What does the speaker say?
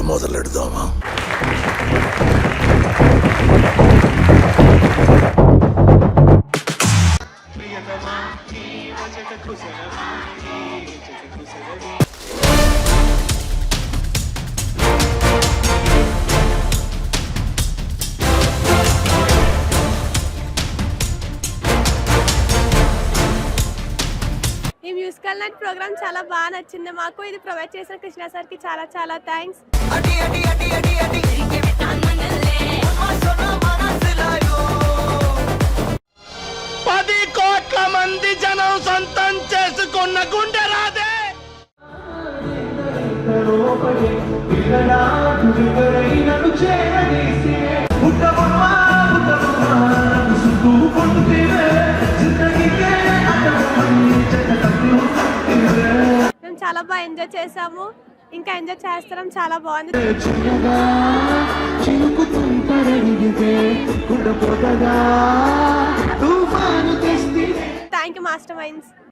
మొదలెడదామా? ఈ musical night programme చాలా బాగా నచ్చింది మాకు. ఇది ప్రొవైడ్ చేసిన కృష్ణ సార్కి చాలా చాలా థ్యాంక్స్. పది కోట్ల మంది జనం సొంతం చేసుకున్న గుండె రాదే. మేము చాలా బాగా ఎంజాయ్ చేసాము, ఇంకా ఎంజాయ్ చేస్తాం. చాలా బాగుంది. Thank you master minds.